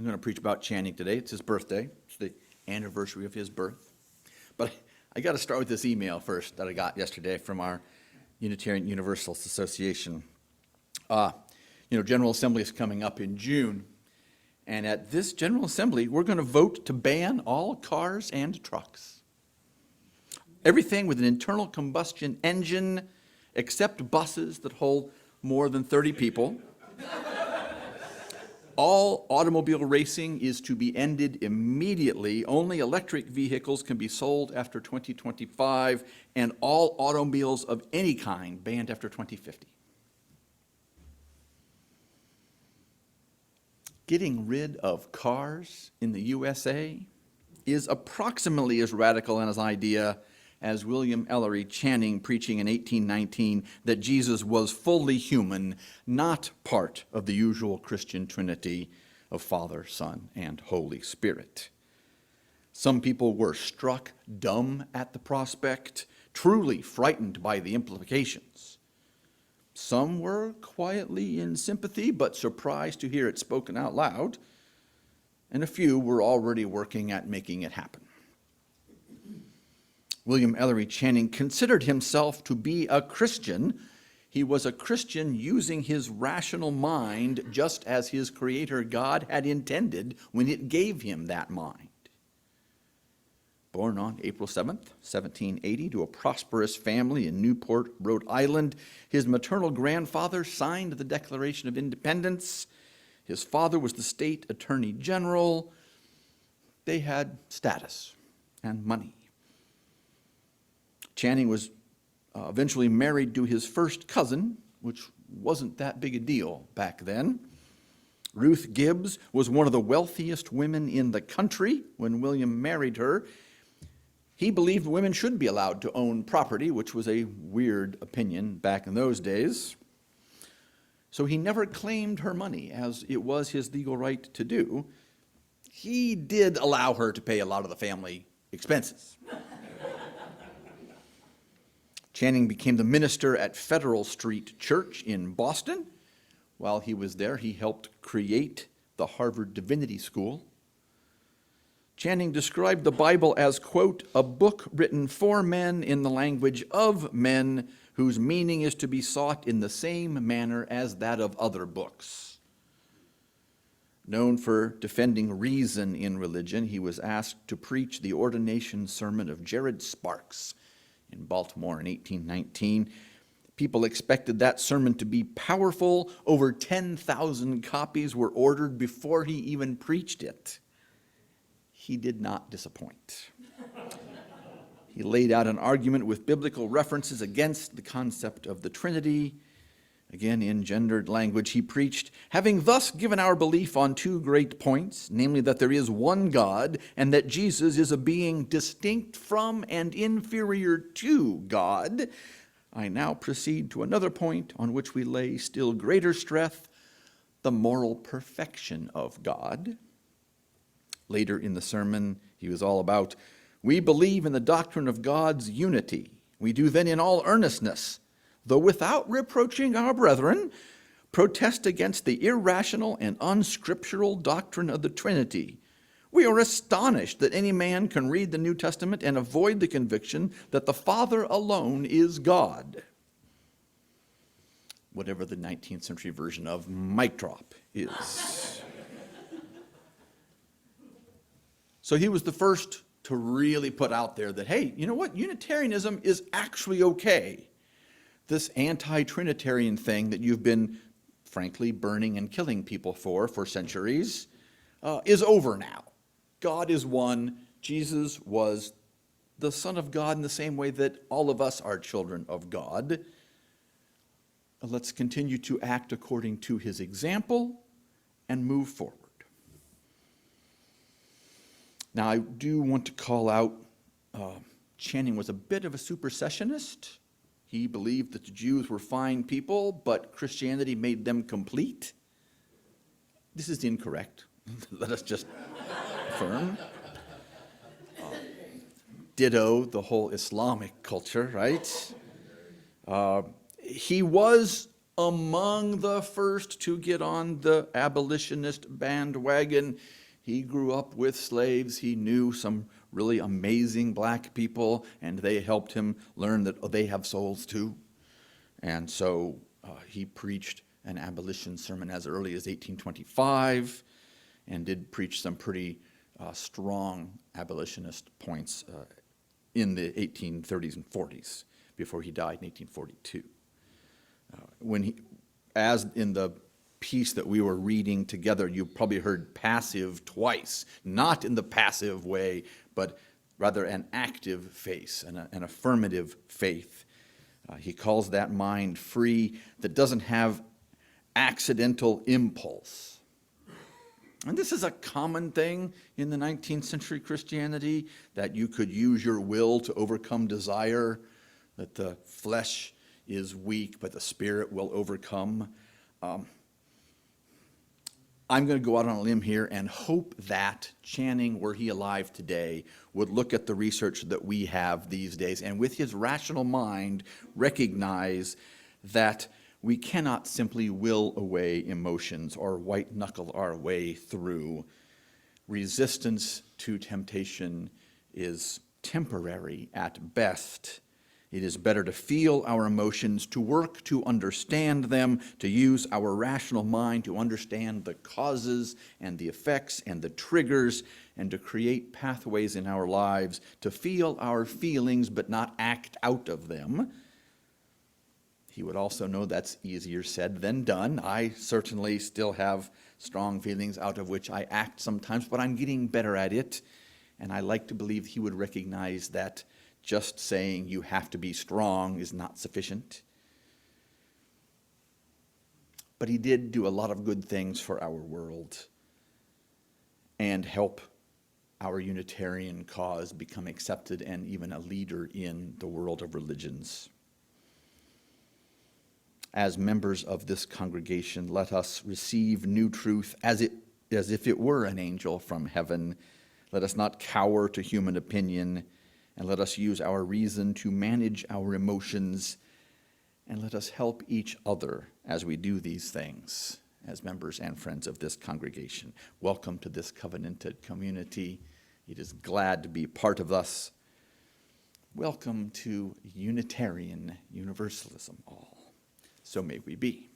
I'm going to preach about Channing today. It's his birthday. It's the anniversary of his birth. But I got to start with this email first that I got yesterday from our Unitarian Universalist Association. General Assembly is coming up in June. And at this General Assembly, we're going to vote to ban all cars and trucks. Everything with an internal combustion engine, except buses that hold more than 30 people. All automobile racing is to be ended immediately. Only electric vehicles can be sold after 2025, and all automobiles of any kind banned after 2050. Getting rid of cars in the USA is approximately as radical an idea as William Ellery Channing preaching in 1819 that Jesus was fully human, not part of the usual Christian Trinity of Father, Son, and Holy Spirit. Some people were struck dumb at the prospect, truly frightened by the implications. Some were quietly in sympathy, but surprised to hear it spoken out loud, and a few were already working at making it happen. William Ellery Channing considered himself to be a Christian. He was a Christian using his rational mind just as his Creator God had intended when it gave him that mind. Born on April 7th, 1780, to a prosperous family in Newport, Rhode Island, his maternal grandfather signed the Declaration of Independence. His father was the state attorney general. They had status and money. Channing was eventually married to his first cousin, which wasn't that big a deal back then. Ruth Gibbs was one of the wealthiest women in the country when William married her. He believed women should be allowed to own property, which was a weird opinion back in those days. So he never claimed her money, as it was his legal right to do. He did allow her to pay a lot of the family expenses. Channing became the minister at Federal Street Church in Boston. While he was there, he helped create the Harvard Divinity School. Channing described the Bible as, quote, a book written for men in the language of men, whose meaning is to be sought in the same manner as that of other books. Known for defending reason in religion, he was asked to preach the ordination sermon of Jared Sparks in Baltimore in 1819. People expected that sermon to be powerful. Over 10,000 copies were ordered before he even preached it. He did not disappoint. He laid out an argument with biblical references against the concept of the Trinity. Again, in gendered language, he preached, having thus given our belief on two great points, namely that there is one God and that Jesus is a being distinct from and inferior to God, I now proceed to another point on which we lay still greater stress, the moral perfection of God. Later in the sermon, he was all about, we believe in the doctrine of God's unity. We do then in all earnestness, though without reproaching our brethren, protest against the irrational and unscriptural doctrine of the Trinity. We are astonished that any man can read the New Testament and avoid the conviction that the Father alone is God. Whatever the 19th century version of mic drop is. So he was the first to really put out there that, hey, you know what? Unitarianism is actually okay. This anti-Trinitarian thing that you've been, frankly, burning and killing people for centuries is over now. God is one. Jesus was the Son of God in the same way that all of us are children of God. Let's continue to act according to his example and move forward. Now, I do want to call out, Channing was a bit of a supersessionist. He believed that the Jews were fine people, but Christianity made them complete. This is incorrect. Let us just affirm. Ditto the whole Islamic culture, right? He was among the first to get on the abolitionist bandwagon. He grew up with slaves. He knew some really amazing black people, and they helped him learn that they have souls too. And so he preached an abolition sermon as early as 1825 and did preach some pretty strong abolitionist points in the 1830s and 40s before he died in 1842. As in the piece that we were reading together, you probably heard passive twice, not in the passive way, but rather an active faith, an affirmative faith. He calls that mind free that doesn't have accidental impulse. And this is a common thing in the 19th century Christianity, that you could use your will to overcome desire, that the flesh is weak, but the spirit will overcome. I'm going to go out on a limb here and hope that Channing, were he alive today, would look at the research that we have these days and with his rational mind recognize that we cannot simply will away emotions or white-knuckle our way through. Resistance to temptation is temporary at best. It is better to feel our emotions, to work to understand them, to use our rational mind to understand the causes and the effects and the triggers, and to create pathways in our lives to feel our feelings but not act out of them. He would also know that's easier said than done. I certainly still have strong feelings out of which I act sometimes, but I'm getting better at it. And I like to believe he would recognize that just saying you have to be strong is not sufficient. But he did do a lot of good things for our world and help our Unitarian cause become accepted and even a leader in the world of religions. As members of this congregation, let us receive new truth as if it were an angel from heaven. Let us not cower to human opinion, and let us use our reason to manage our emotions, and let us help each other as we do these things as members and friends of this congregation. Welcome to this covenanted community. It is glad to be part of us. Welcome to Unitarian Universalism all. So may we be.